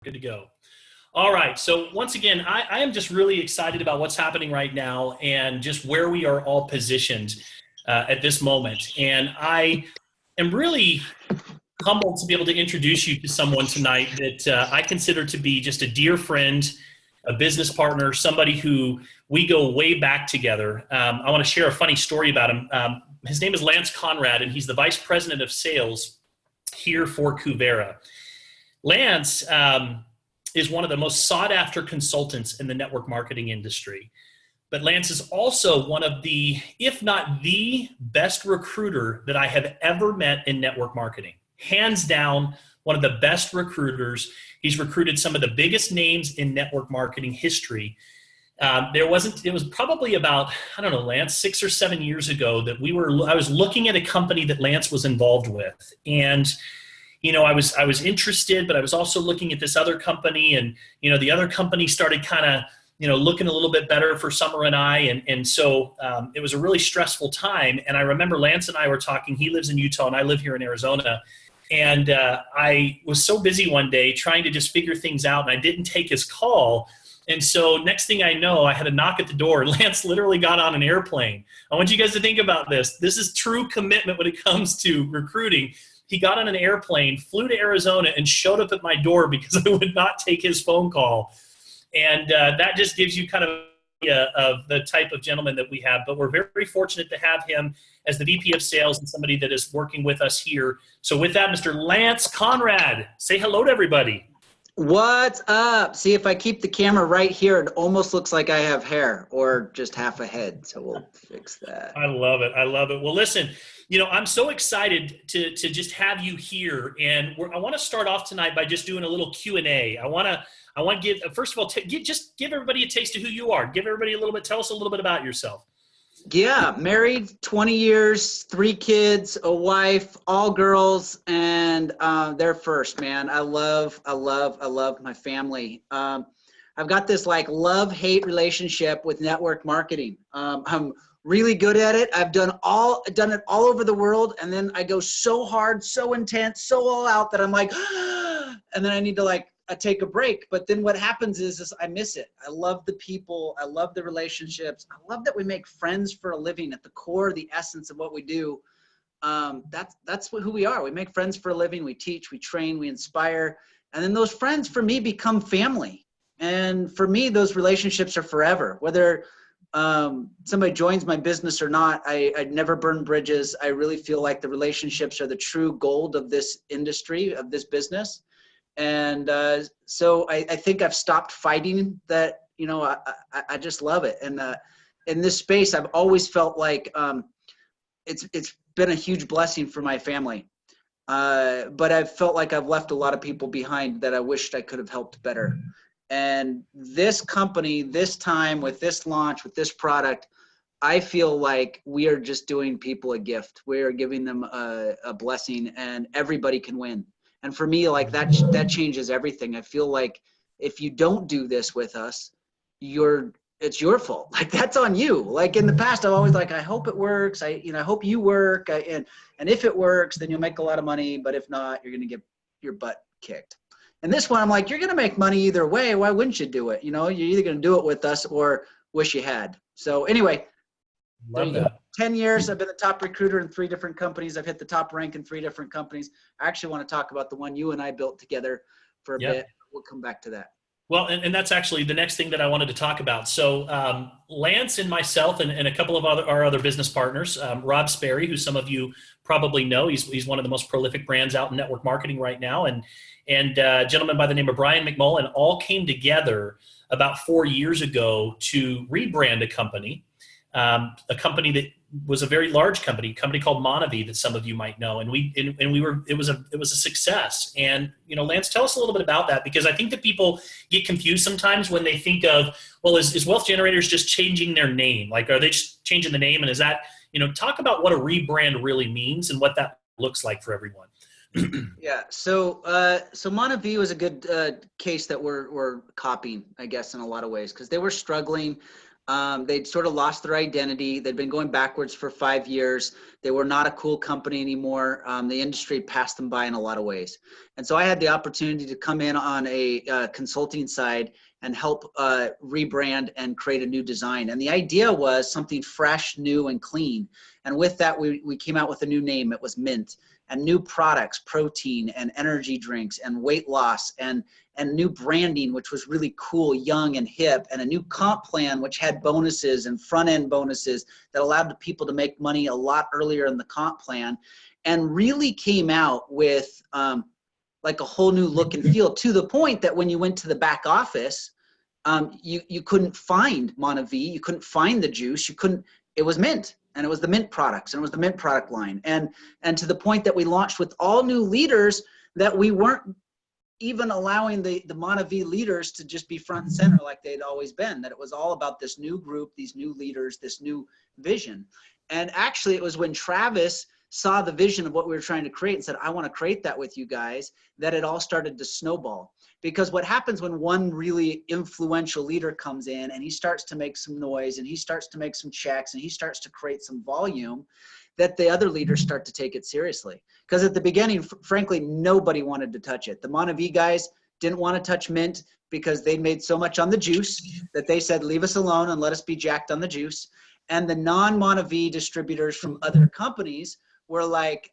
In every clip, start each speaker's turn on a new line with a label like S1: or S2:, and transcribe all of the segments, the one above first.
S1: Good to go. All right. So once again, I am just really excited about what's happening right now and just where we are all positioned at this moment. And I am really humbled to be able to introduce you to someone tonight that I consider to be just a dear friend, a business partner, somebody who we go way back together. I want to share a funny story about him. His name is Lance Conrad, and he's the vice president of sales here for Kuvera. Lance is one of the most sought after consultants in the network marketing industry. But Lance is also one of the, if not the best recruiter that I have ever met in network marketing. Hands down, one of the best recruiters. He's recruited some of the biggest names in network marketing history. It was probably about, I don't know, Lance, 6 or 7 years ago that I was looking at a company that Lance was involved with. And I was interested, but I was also looking at this other company, and the other company started kind of looking a little bit better for Summer and I, and so it was a really stressful time. And I remember Lance and I were talking. He lives in Utah, and I live here in Arizona. And I was so busy one day trying to just figure things out, and I didn't take his call. And so next thing I know, I had a knock at the door. Lance literally got on an airplane. I want you guys to think about this. This is true commitment when it comes to recruiting. He got on an airplane, flew to Arizona, and showed up at my door because I would not take his phone call. And that just gives you kind of the type of gentleman that we have. But we're very fortunate to have him as the VP of Sales and somebody that is working with us here. So with that, Mr. Lance Conrad, say hello to everybody.
S2: What's up? See, if I keep the camera right here, it almost looks like I have hair or just half a head. So we'll fix that.
S1: I love it. I love it. Well, listen, I'm so excited to just have you here. And I want to start off tonight by just doing a little Q&A. I want to give, first of all, just give everybody a taste of who you are. Give everybody tell us a little bit about yourself.
S2: Yeah, married 20 years, 3 kids, a wife, all girls, and they're first, man. I love my family. I've got this like love-hate relationship with network marketing. I'm really good at it. I've done it all over the world, and then I go so hard, so intense, so all out that I'm like, and then I need to take a break. But then what happens is I miss it. I love the people. I love the relationships. I love that we make friends for a living at the core, the essence of what we do. That's who we are. We make friends for a living. We teach, we train, we inspire. And then those friends for me become family. And for me, those relationships are forever. Whether somebody joins my business or not, I never burn bridges. I really feel like the relationships are the true gold of this industry, of this business. And so I think I've stopped fighting that. I just love it. And in this space, I've always felt like it's been a huge blessing for my family. But I've felt like I've left a lot of people behind that I wished I could have helped better. And this company, this time, with this launch, with this product, I feel like we are just doing people a gift. We are giving them a blessing, and everybody can win. And for me, like that changes everything. I feel like if you don't do this with us, it's your fault. Like that's on you. Like in the past, I'm always like, I hope it works. I hope you work. And if it works, then you'll make a lot of money. But if not, you're going to get your butt kicked. And this one, I'm like, you're going to make money either way. Why wouldn't you do it? You're either going to do it with us or wish you had. So anyway,
S1: Love that.
S2: 10 years, I've been the top recruiter in 3 different companies. I've hit the top rank in 3 different companies. I actually want to talk about the one you and I built together for a bit. We'll come back to that.
S1: Well, and that's actually the next thing that I wanted to talk about. So Lance and myself and a couple of our other business partners, Rob Sperry, who some of you probably know, he's one of the most prolific brands out in network marketing right now, and a gentleman by the name of Brian McMullen, all came together about 4 years ago to rebrand a company that was a very large company called Monavie that some of you might know, it was a success. And Lance, tell us a little bit about that, because I think that people get confused sometimes when they think of, well, is Wealth Generators just changing their name? Like, are they just changing the name? And is that, talk about what a rebrand really means and what that looks like for everyone.
S2: Yeah. So Monavie was a good case that we're copying, I guess, in a lot of ways, because they were struggling. They'd sort of lost their identity. They'd been going backwards for 5 years. They were not a cool company anymore. The industry passed them by in a lot of ways. And so I had the opportunity to come in on a consulting side and help rebrand and create a new design. And the idea was something fresh, new, and clean. And with that, we came out with a new name. It was Mint. And new products, protein and energy drinks and weight loss and new branding, which was really cool, young and hip, and a new comp plan, which had bonuses and front-end bonuses that allowed the people to make money a lot earlier in the comp plan, and really came out with like a whole new look and feel, to the point that when you went to the back office, you couldn't find Monavie, you couldn't find the juice, it was Mint. And it was the Mint products, and it was the Mint product line. And to the point that we launched with all new leaders, that we weren't even allowing the Monavie leaders to just be front and center like they'd always been, that it was all about this new group, these new leaders, this new vision. And actually it was when Travis saw the vision of what we were trying to create and said, I want to create that with you guys, that it all started to snowball. Because what happens when one really influential leader comes in and he starts to make some noise and he starts to make some checks and he starts to create some volume, that the other leaders start to take it seriously. Because at the beginning, frankly, nobody wanted to touch it. The Monavie guys didn't want to touch Mint because they made so much on the juice that they said, leave us alone and let us be jacked on the juice. And the non-Monavie distributors from other companies were like,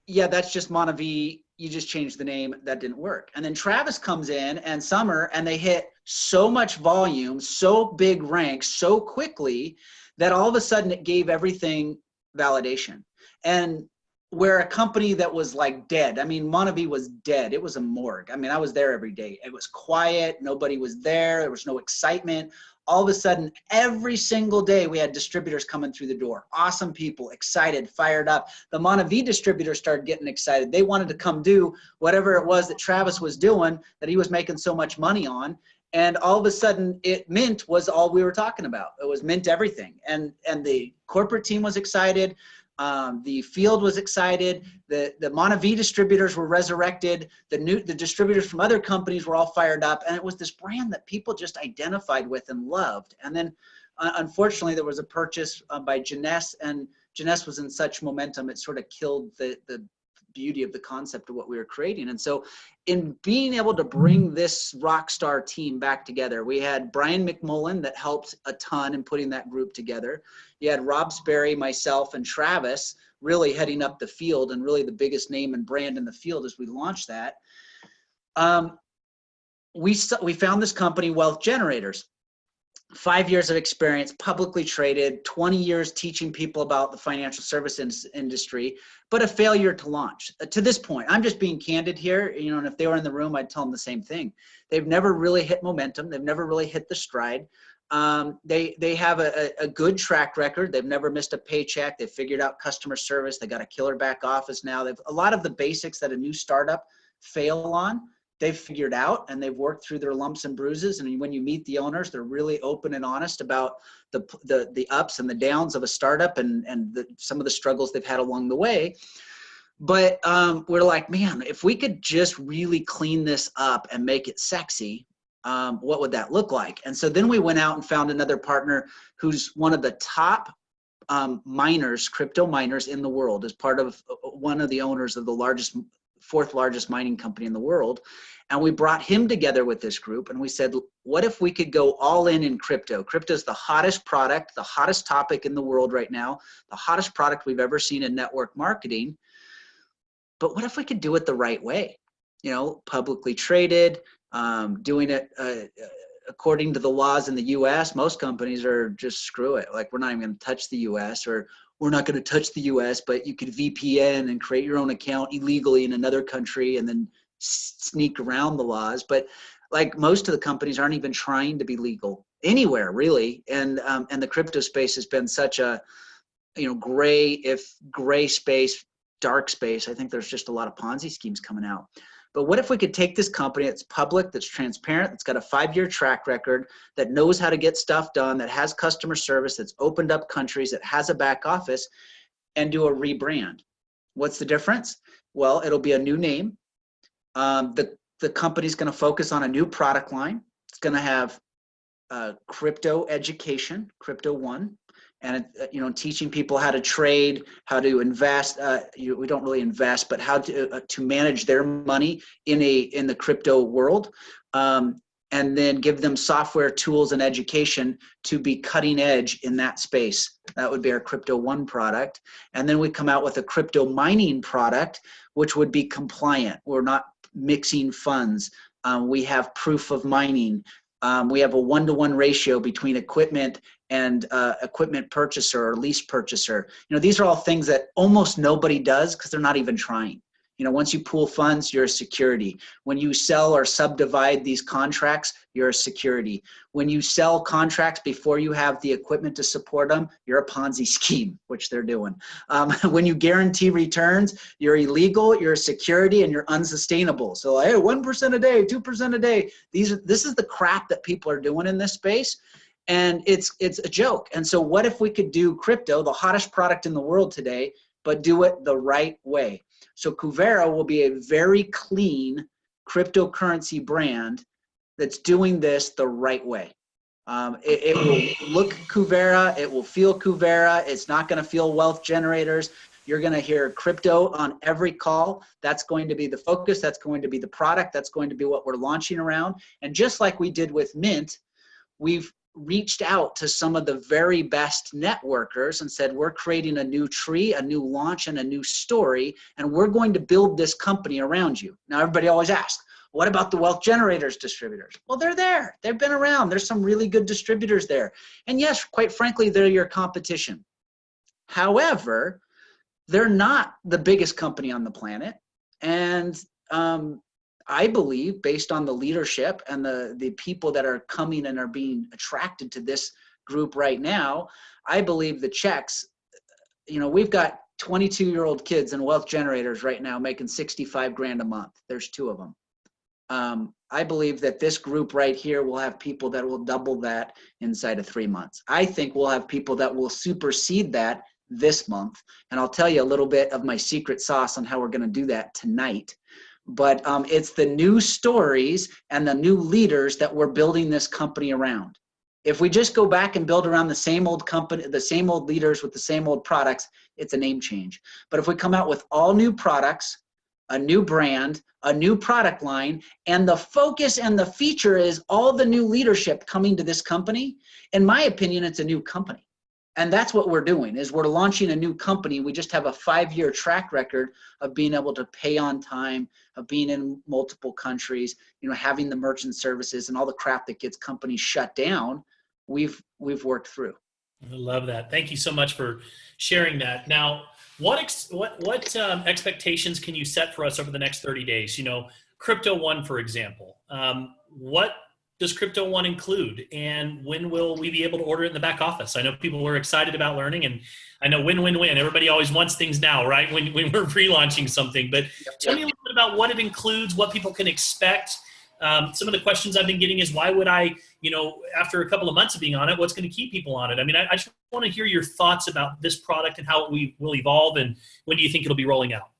S2: yeah, that's just Monavie. You just changed the name. That didn't work. And then Travis comes in and Summer, and they hit so much volume, so big ranks, so quickly, that all of a sudden it gave everything validation. And where a company that was like dead, I mean, Monavie was dead. It was a morgue. I mean, I was there every day. It was quiet. Nobody was there. There was no excitement. All of a sudden, every single day, we had distributors coming through the door. Awesome people, excited, fired up. The Monavie distributors started getting excited. They wanted to come do whatever it was that Travis was doing, that he was making so much money on. And all of a sudden, Mint was all we were talking about. It was Mint everything. And the corporate team was excited. The field was excited. The Monavie distributors were resurrected. The distributors from other companies were all fired up. And it was this brand that people just identified with and loved. And then, unfortunately, there was a purchase by Jeunesse, and Jeunesse was in such momentum, it sort of killed the beauty of the concept of what we were creating. And so in being able to bring this rock star team back together, we had Brian McMullen that helped a ton in putting that group together. You had Rob Sperry, myself, and Travis really heading up the field, and really the biggest name and brand in the field as we launched that. We found this company, Wealth Generators. 5 years of experience, publicly traded, 20 years teaching people about the financial service industry, but a failure to launch. To this point, I'm just being candid here, you know, and if they were in the room, I'd tell them the same thing. They've never really hit momentum. They've never really hit the stride. They have a good track record. They've never missed a paycheck. They've figured out customer service. They got a killer back office now. They've a lot of the basics that a new startup fail on, they've figured out, and they've worked through their lumps and bruises. And when you meet the owners, they're really open and honest about the ups and the downs of a startup and some of the struggles they've had along the way. But we're like, man, if we could just really clean this up and make it sexy, what would that look like? And so then we went out and found another partner who's one of the top miners, crypto miners in the world, as part of one of the owners of the fourth largest mining company in the world. And we brought him together with this group, and we said, what if we could go all in crypto? Crypto is the hottest product, the hottest topic in the world right now, the hottest product we've ever seen in network marketing. But what if we could do it the right way? You know, publicly traded, doing it according to the laws in the US. Most companies are just screw it. Like, we're not even going to touch the US, or we're not going to touch the US, but you could VPN and create your own account illegally in another country and then sneak around the laws. But like, most of the companies aren't even trying to be legal anywhere, really. And the crypto space has been such a, you know, gray space, dark space. I think there's just a lot of Ponzi schemes coming out. But what if we could take this company that's public, that's transparent, that's got a 5-year track record, that knows how to get stuff done, that has customer service, that's opened up countries, that has a back office, and do a rebrand? What's the difference? Well, it'll be a new name. The company's going to focus on a new product line. It's going to have crypto education, Crypto One, and teaching people how to trade, how to invest. We don't really invest, but how to manage their money in the crypto world, and then give them software tools and education to be cutting edge in that space. That would be our Crypto One product, and then we come out with a crypto mining product, which would be compliant. We're not mixing funds. We have proof of mining. We have a 1-to-1 ratio between equipment and equipment purchaser or lease purchaser. These are all things that almost nobody does because they're not even trying. Once you pool funds, you're a security. When you sell or subdivide these contracts, you're a security. When you sell contracts before you have the equipment to support them, you're a Ponzi scheme, which they're doing. When you guarantee returns, you're illegal, you're a security, and you're unsustainable. So, hey, 1% a day, 2% a day. This is the crap that people are doing in this space. And it's a joke. And so what if we could do crypto, the hottest product in the world today, but do it the right way? So Kuvera will be a very clean cryptocurrency brand that's doing this the right way. It will look Kuvera, it will feel Kuvera. It's not going to feel wealth generators. You're going to hear crypto on every call. That's going to be the focus. That's going to be the product. That's going to be what we're launching around. And just like we did with Mint, we've reached out to some of the very best networkers and said, we're creating a new tree, a new launch, and a new story, and we're going to build this company around you. Now, everybody always asks, what about the wealth generators distributors? Well, they're there. They've been around. There's some really good distributors there. And yes, quite frankly, they're your competition. However, they're not the biggest company on the planet. And I believe, based on the leadership and the people that are coming and are being attracted to this group right now, I believe the checks, we've got 22-year-old kids and wealth generators right now making 65 grand a month. There's 2 of them. I believe that this group right here will have people that will double that inside of 3 months. I think we'll have people that will supersede that this month. And I'll tell you a little bit of my secret sauce on how we're going to do that tonight. But it's the new stories and the new leaders that we're building this company around. If we just go back and build around the same old company, the same old leaders with the same old products, it's a name change. But if we come out with all new products, a new brand, a new product line, and the focus and the feature is all the new leadership coming to this company, in my opinion, it's a new company. And that's what we're doing, is we're launching a new company. We just have a 5-year track record of being able to pay on time, of being in multiple countries, having the merchant services and all the crap that gets companies shut down. We've worked through.
S1: I love that. Thank you so much for sharing that. Now, what expectations can you set for us over the next 30 days? Crypto One, for example. What does Crypto One include, and when will we be able to order it in the back office? I know people were excited about learning, and I know win. Everybody always wants things now, right? When we're pre-launching something, but tell me a little bit about what it includes, what people can expect. Some of the questions I've been getting is, why would I, after a couple of months of being on it, what's going to keep people on it? I mean, I just want to hear your thoughts about this product and how it will evolve, and when do you think it'll be rolling out?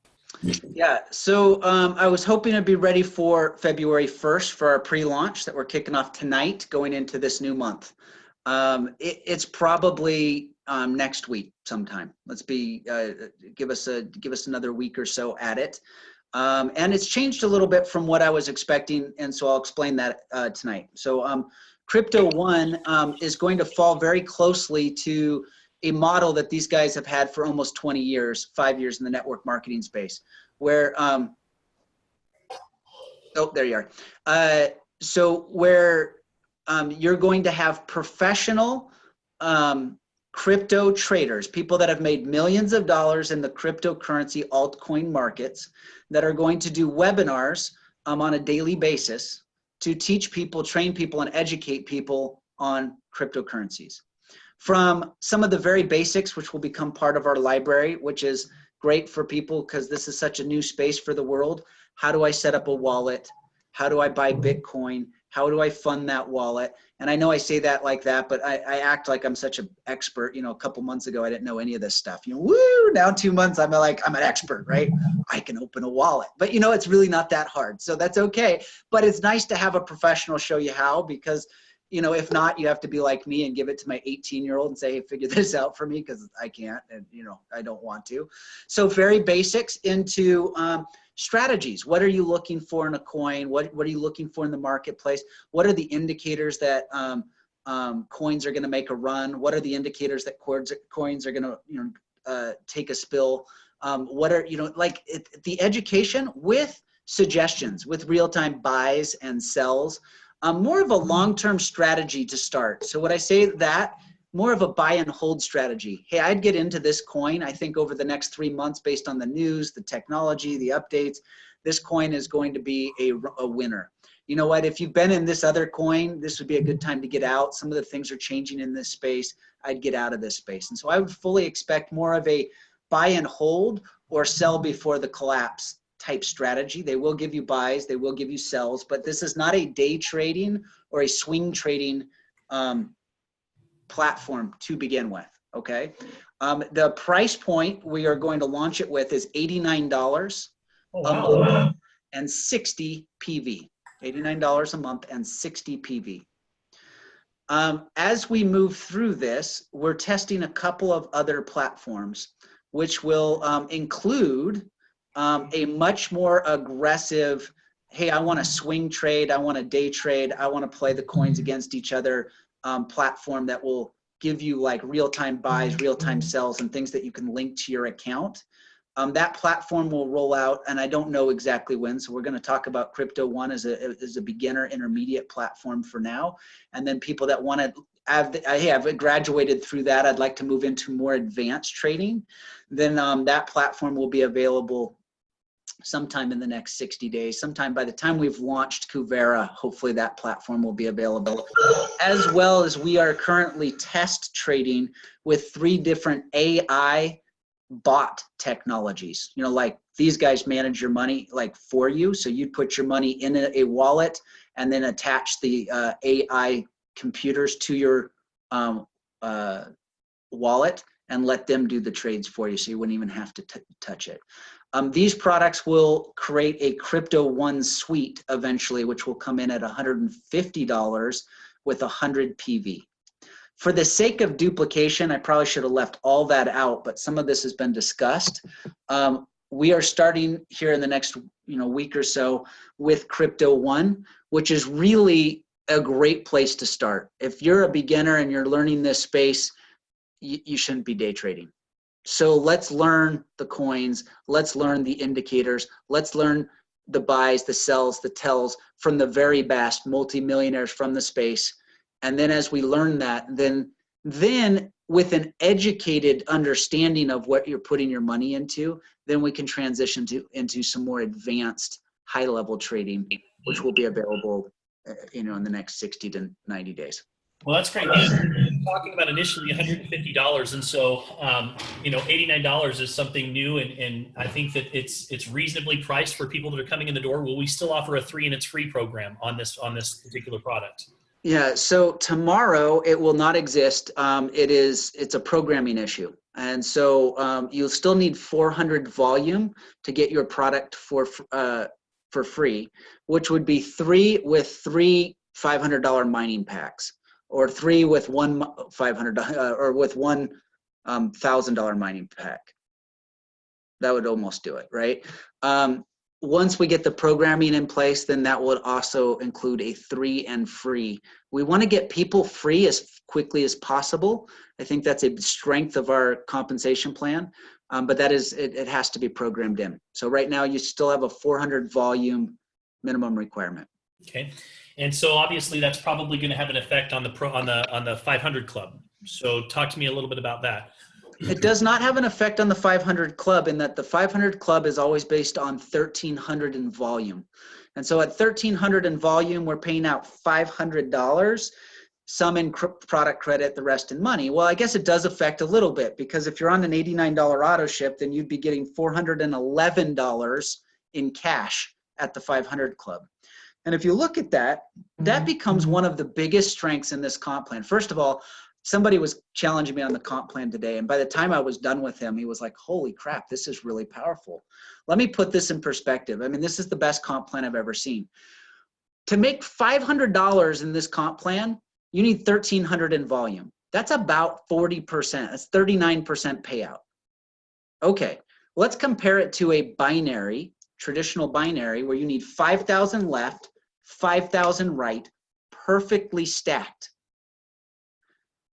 S2: Yeah, so I was hoping to be ready for February 1st for our pre-launch that we're kicking off tonight going into this new month. It's probably next week sometime. Let's give us another week or so at it. And it's changed a little bit from what I was expecting, and so I'll explain that tonight. So Crypto One is going to fall very closely to a model that these guys have had for almost 20 years, 5 years in the network marketing space, where, oh, there you are. So where you're going to have professional crypto traders, people that have made millions of dollars in the cryptocurrency altcoin markets, that are going to do webinars on a daily basis to teach people, train people, and educate people on cryptocurrencies. From some of the very basics, which will become part of our library, which is great for people because this is such a new space for the world. How do I set up a wallet? How do I buy Bitcoin? How do I fund that wallet? And I know I say that like that, but I act like I'm such an expert. A couple months ago, I didn't know any of this stuff. Woo! Now 2 months, I'm an expert, right? I can open a wallet. But it's really not that hard. So that's okay. But it's nice to have a professional show you how, because You know, if not, you have to be like me and give it to my 18-year-old and say, hey, figure this out for me, because I can't, and you know, I don't want to. So very basics into strategies. What are you looking for in a coin? What are you looking for in the marketplace? What are the indicators that coins are going to make a run? What are the indicators that coins are going to, you know, take a spill? What are, you know, like the education with suggestions, with real-time buys and sells. More of a long-term strategy to start. So when I say that, more of a buy and hold strategy. Hey, I'd get into this coin. I think over the next 3 months, based on the news, the technology, the updates, this coin is going to be a winner. You know what, if you've been in this other coin, this would be a good time to get out. Some of the things are changing in this space. I'd get out of this space. And so I would fully expect more of a buy and hold or sell before the collapse type strategy. They will give you buys, they will give you sells, but this is not a day trading or a swing trading platform to begin with, okay? The price point we are going to launch it with is $89 a month and 60 PV. $89 a month and 60 PV. As we move through this, we're testing a couple of other platforms, which will include a much more aggressive, hey, I want to swing trade, I want to day trade, I want to play the coins against each other platform that will give you like real-time buys, real-time sells, and things that you can link to your account. That platform will roll out, and I don't know exactly when, so we're going to talk about Crypto One as a beginner intermediate platform for now, and then people that want to hey, I've graduated through that, I'd like to move into more advanced trading, then that platform will be available sometime in the next 60 days. Sometime by the time we've launched Kuvera, hopefully that platform will be available. As well as we are currently test trading with 3 different AI bot technologies. You know, like these guys manage your money like for you. So you'd put your money in a wallet and then attach the AI computers to your wallet and let them do the trades for you, so you wouldn't even have to touch it. These products will create a Crypto One suite eventually, which will come in at $150 with 100 PV. For the sake of duplication, I probably should have left all that out, but some of this has been discussed. We are starting here in the next week or so with Crypto One, which is really a great place to start. If you're a beginner and you're learning this space, you shouldn't be day trading. So let's learn the coins, let's learn the indicators, let's learn the buys, the sells, the tells from the very best multimillionaires from the space. And then as we learn that, then with an educated understanding of what you're putting your money into, then we can transition into some more advanced high-level trading, which will be available in the next 60 to 90 days.
S1: Well, that's great news. We're talking about initially $150, and so $89 is something new, and I think that it's reasonably priced for people that are coming in the door. Will we still offer a 3 and it's free program on this particular product?
S2: Yeah. So tomorrow it will not exist. It's a programming issue, and so you'll still need 400 volume to get your product for free, which would be 3 with 3 $500 mining packs, or 3 with one $500 or with one $1,000 mining pack. That would almost do it, right? Once we get the programming in place, then that would also include a 3 and free. We want to get people free as quickly as possible. I think that's a strength of our compensation plan, but it has to be programmed in. So right now you still have a 400 volume minimum requirement.
S1: Okay, and so obviously that's probably going to have an effect on the 500 club. So talk to me a little bit about that.
S2: It does not have an effect on the 500 club, in that the 500 club is always based on 1,300 in volume. And so at 1,300 in volume, we're paying out $500, some in product credit, the rest in money. Well, I guess it does affect a little bit, because if you're on an $89 auto ship, then you'd be getting $411 in cash at the 500 club. And if you look at that, that becomes one of the biggest strengths in this comp plan. First of all, somebody was challenging me on the comp plan today, and by the time I was done with him, he was like, holy crap, this is really powerful. Let me put this in perspective. I mean, this is the best comp plan I've ever seen. To make $500 in this comp plan, you need 1,300 in volume. That's about 40%. That's 39% payout. Okay, let's compare it to a binary, traditional binary, where you need 5,000 left, 5,000 right, perfectly stacked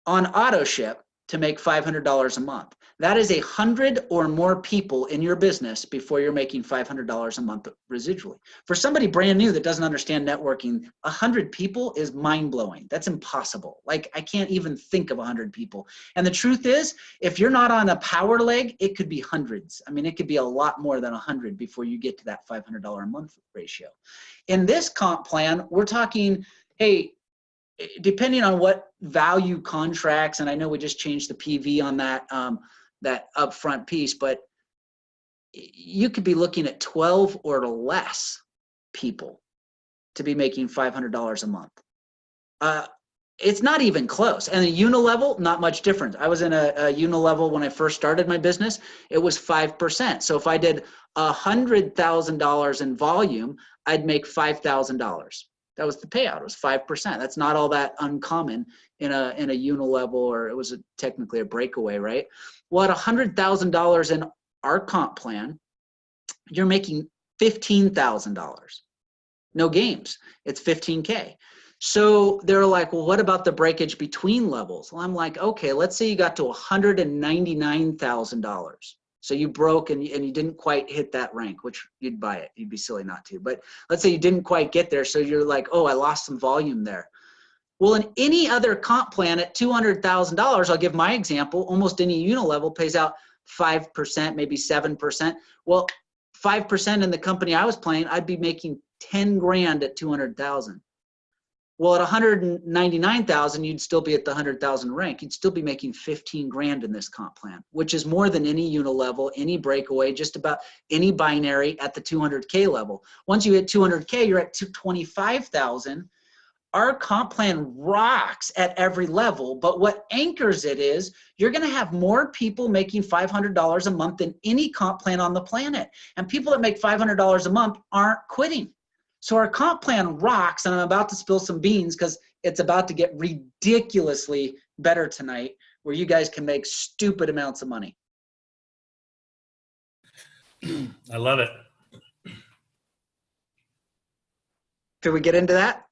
S2: on auto ship to make $500 a month. That is 100 or more people in your business before you're making $500 a month residually. For somebody brand new that doesn't understand networking, 100 people is mind-blowing. That's impossible. Like, I can't even think of 100 people. And the truth is, if you're not on a power leg, it could be hundreds. I mean, it could be a lot more than 100 before you get to that $500 a month ratio. In this comp plan, we're talking, hey, depending on what value contracts, and I know we just changed the PV on that, that upfront piece, but you could be looking at 12 or less people to be making $500 a month. It's not even close. And a unilevel, not much different. I was in a unilevel when I first started my business. It was 5%. So if I did $100,000 in volume, I'd make $5,000. That was the payout. It was 5%. That's not all that uncommon in a unilevel, or it was technically a breakaway, right? Well, at $100,000 in our comp plan, you're making $15,000. No games. It's 15K. So they're like, well, what about the breakage between levels? Well, I'm like, okay, let's say you got to $199,000. So you broke and you didn't quite hit that rank, which you'd buy it. You'd be silly not to. But let's say you didn't quite get there. So you're like, oh, I lost some volume there. Well, in any other comp plan at $200,000, I'll give my example, almost any unilevel pays out 5%, maybe 7%. Well, 5% in the company I was playing, I'd be making 10 grand at 200,000. Well, at 199,000, you'd still be at the 100,000 rank. You'd still be making 15 grand in this comp plan, which is more than any unilevel, any breakaway, just about any binary at the 200K level. Once you hit 200K, you're at 225,000. Our comp plan rocks at every level, but what anchors it is, you're going to have more people making $500 a month than any comp plan on the planet. And people that make $500 a month aren't quitting. So our comp plan rocks, and I'm about to spill some beans because it's about to get ridiculously better tonight, where you guys can make stupid amounts of money.
S1: I love it.
S2: Could we get into that?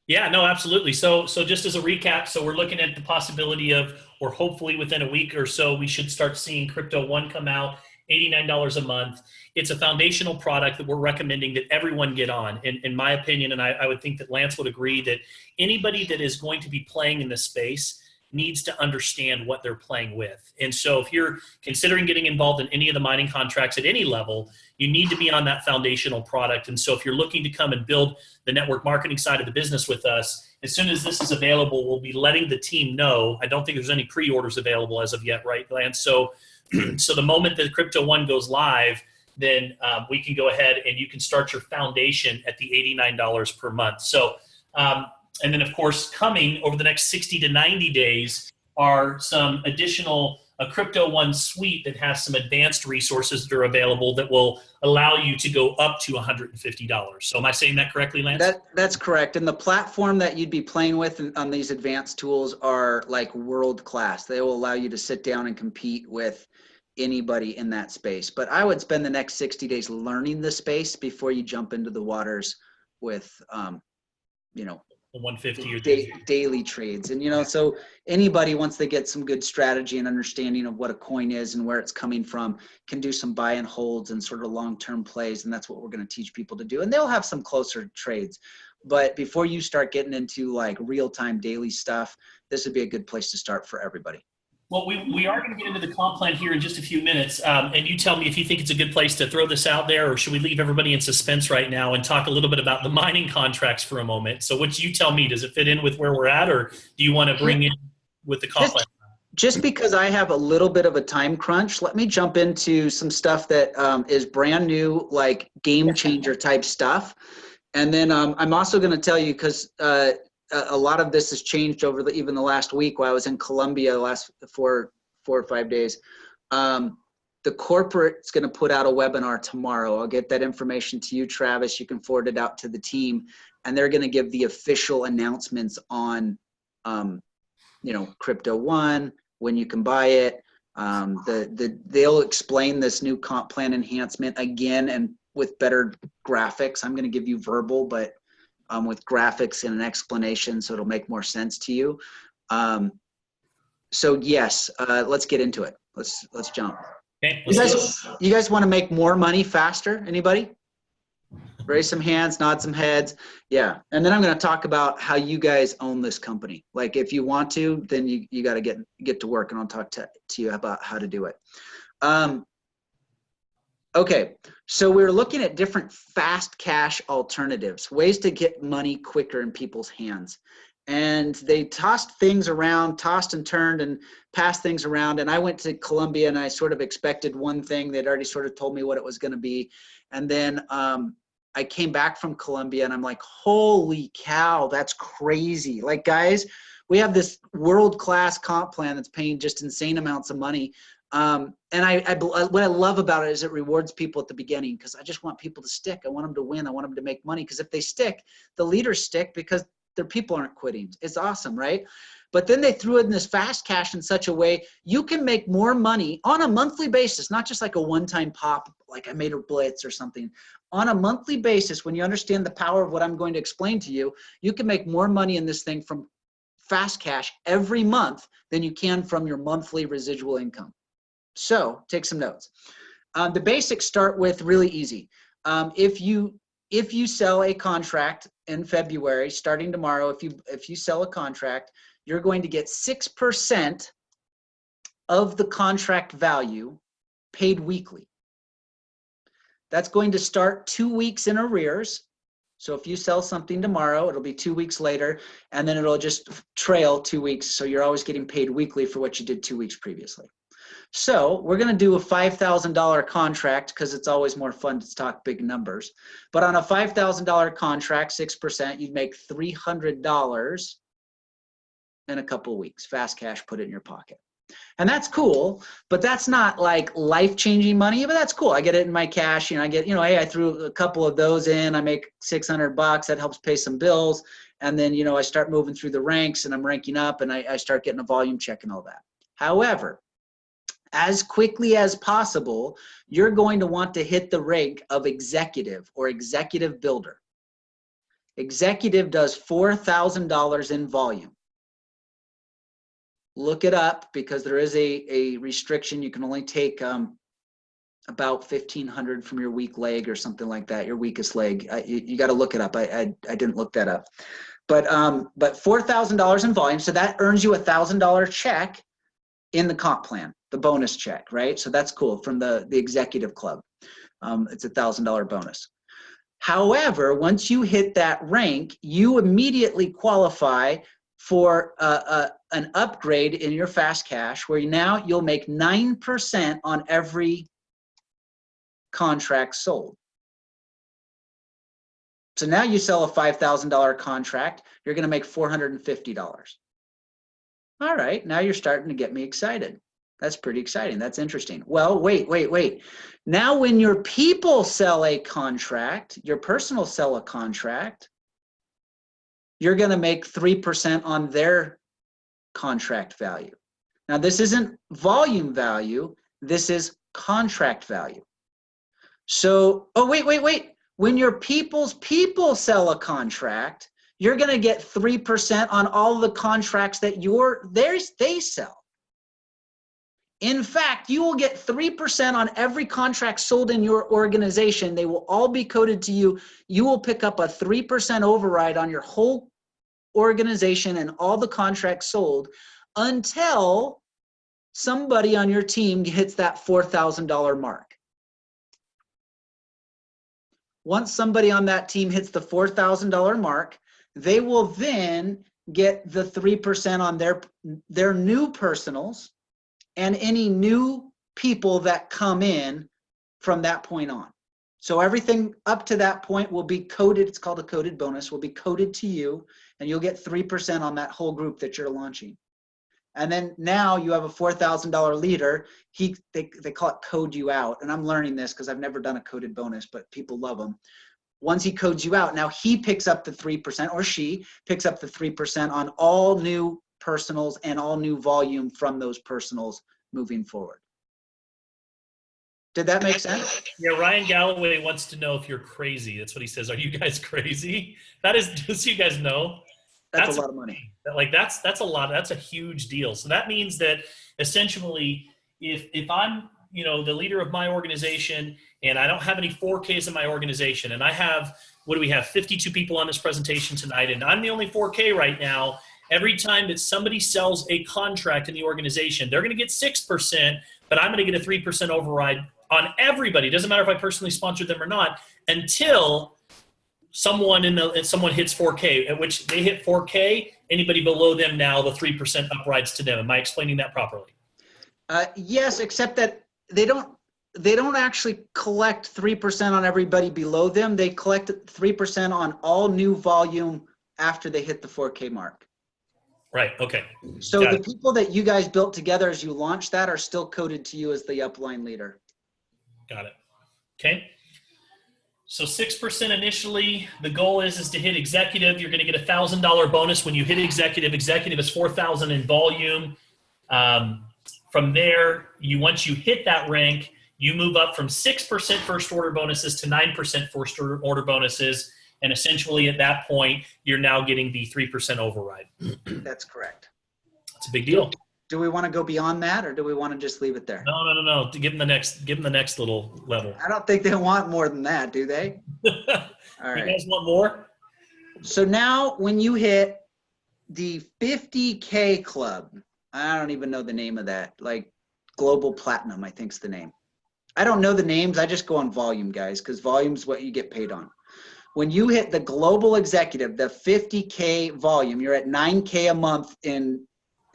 S1: Yeah, no, absolutely. So just as a recap, so we're looking at the possibility of, or hopefully within a week or so, we should start seeing Crypto One come out, $89 a month. It's a foundational product that we're recommending that everyone get on. In my opinion, and I would think that Lance would agree, that anybody that is going to be playing in this space needs to understand what they're playing with. And so if you're considering getting involved in any of the mining contracts at any level, you need to be on that foundational product. And so if you're looking to come and build the network marketing side of the business with us, as soon as this is available, we'll be letting the team know. I don't think there's any pre-orders available as of yet, right, Lance? So the moment that Crypto One goes live, then we can go ahead and you can start your foundation at the $89 per month. So, and then of course, coming over the next 60 to 90 days are some additional Crypto One suite that has some advanced resources that are available that will allow you to go up to $150. So am I saying that correctly, Lance?
S2: That's correct. And the platform that you'd be playing with on these advanced tools are like world class. They will allow you to sit down and compete with anybody in that space. But I would spend the next 60 days learning the space before you jump into the waters with, you know,
S1: 150 or
S2: daily trades. And, you know, so anybody, once they get some good strategy and understanding of what a coin is and where it's coming from, can do some buy and holds and sort of long-term plays. And that's what we're going to teach people to do. And they'll have some closer trades. But before you start getting into like real-time daily stuff, this would be a good place to start for everybody.
S1: Well, we are going to get into the comp plan here in just a few minutes. And you tell me if you think it's a good place to throw this out there, or should we leave everybody in suspense right now and talk a little bit about the mining contracts for a moment? So what you tell me, does it fit in with where we're at, or do you want to bring in with the comp plan?
S2: Just because I have a little bit of a time crunch, let me jump into some stuff that is brand new, like game changer type stuff. And then I'm also going to tell you, because a lot of this has changed over even the last week while I was in Colombia the last four or 5 days. The corporate's going to put out a webinar tomorrow. I'll get that information to you, Travis. You can forward it out to the team, and they're going to give the official announcements on you know, Crypto One, when you can buy it. They'll explain this new comp plan enhancement again and with better graphics. I'm going to give you verbal, but with graphics and an explanation, so it'll make more sense to you. So yes, let's get into it. Let's jump.
S1: Okay, let's do it.
S2: You guys want to make more money faster? Anybody? Raise some hands, nod some heads. Yeah. And then I'm going to talk about how you guys own this company. Like if you want to, then you got to get to work, and I'll talk to you about how to do it. Okay. So we're looking at different fast cash alternatives, ways to get money quicker in people's hands. And they tossed things around, tossed and turned and passed things around. And I went to Colombia and I sort of expected one thing. They'd already sort of told me what it was going to be. And then, I came back from Colombia and I'm like, holy cow, that's crazy. Like, guys, we have this world-class comp plan that's paying just insane amounts of money. And what I love about it is it rewards people at the beginning, because I just want people to stick. I want them to win. I want them to make money, because if they stick, the leaders stick because their people aren't quitting. It's awesome, right? But then they threw in this fast cash in such a way you can make more money on a monthly basis, not just like a one-time pop, like I made a blitz or something. On a monthly basis, when you understand the power of what I'm going to explain to you, you can make more money in this thing from fast cash every month than you can from your monthly residual income. So take some notes. The basics start with really easy. If you sell a contract in February, starting tomorrow, if you sell a contract, you're going to get 6% of the contract value paid weekly. That's going to start 2 weeks in arrears. So if you sell something tomorrow, it'll be 2 weeks later, and then it'll just trail 2 weeks. So you're always getting paid weekly for what you did 2 weeks previously. So we're going to do a $5,000 contract, because it's always more fun to talk big numbers. But on a $5,000 contract, 6%, you'd make $300 in a couple of weeks. Fast cash, put it in your pocket. And that's cool, but that's not like life-changing money, but that's cool. I get it in my cash, I get, hey, I threw a couple of those in, I make $600, that helps pay some bills. And then, I start moving through the ranks and I'm ranking up and I start getting a volume check and all that. However, as quickly as possible, you're going to want to hit the rank of executive or executive builder. Executive does $4,000 in volume. Look it up, because there is a restriction. You can only take about 1,500 from your weak leg or something like that, your weakest leg. You got to look it up. I didn't look that up. But $4,000 in volume, so that earns you a $1,000 check in the comp plan, the bonus check, right? So that's cool from the executive club. It's a $1,000 bonus. However, once you hit that rank, you immediately qualify for an upgrade in your fast cash, where now you'll make 9% on every contract sold. So now you sell a $5,000 contract, you're going to make $450. All right, now you're starting to get me excited. That's pretty exciting. That's interesting. Well, wait. Now when your people sell a contract, your personal sell a contract, you're going to make 3% on their contract value. Now, this isn't volume value. This is contract value. So, wait. When your people's people sell a contract, you're going to get 3% on all the contracts that they sell. In fact, you will get 3% on every contract sold in your organization. They will all be coded to you. You will pick up a 3% override on your whole organization and all the contracts sold until somebody on your team hits that $4,000 mark. Once somebody on that team hits the $4,000 mark, they will then get the 3% on their new personals and any new people that come in from that point on. So everything up to that point will be coded. It's called a coded bonus, will be coded to you, and you'll get 3% on that whole group that you're launching. And then now you have a $4,000 leader. They call it code you out. And I'm learning this because I've never done a coded bonus, but people love them. Once he codes you out, now he picks up the 3%, or she picks up the 3% on all new personals and all new volume from those personals moving forward. Did that make sense?
S1: Yeah, Ryan Galloway wants to know if you're crazy. That's what he says. Are you guys crazy? That is, just so you guys know,
S2: That's a lot of money.
S1: like that's a lot. That's a huge deal. So that means that essentially, if I'm the leader of my organization and I don't have any 4Ks in my organization, and I have, what do we have, 52 people on this presentation tonight, and I'm the only 4K right now. Every time that somebody sells a contract in the organization, they're going to get 6%, but I'm going to get a 3% override on everybody. It doesn't matter if I personally sponsored them or not, until someone hits 4K, at which they hit 4K. Anybody below them now, the 3% uprides to them. Am I explaining that properly?
S2: Yes, except that they don't actually collect 3% on everybody below them. They collect 3% on all new volume after they hit the 4K mark.
S1: Right. Okay.
S2: So the people that you guys built together as you launched that are still coded to you as the upline leader. Got it.
S1: Okay. So 6% initially. The goal is to hit executive. You're going to get $1,000 bonus when you hit executive. Executive is 4,000 in volume. From there, once you hit that rank, you move up from 6% first order bonuses to 9% first order bonuses. And essentially at that point, you're now getting the 3% override.
S2: That's correct.
S1: That's a big deal.
S2: Do we want to go beyond that, or do we want to just leave it there?
S1: No. To give them the next little level.
S2: I don't think they want more than that, do they? All right.
S1: You guys want more?
S2: So now when you hit the 50K club, I don't even know the name of that, like Global Platinum, I think's the name. I don't know the names. I just go on volume, guys, because volume's what you get paid on. When you hit the global executive, the 50K volume, you're at 9K a month in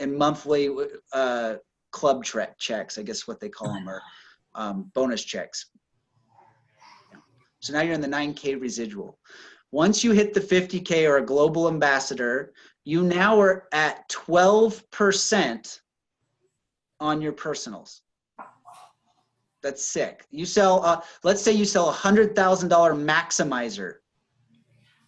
S2: monthly club checks, I guess what they call them, or bonus checks. So now you're in the 9K residual. Once you hit the 50K or a global ambassador, you now are at 12% on your personals. That's sick. You sell, let's say you sell a $100,000 maximizer.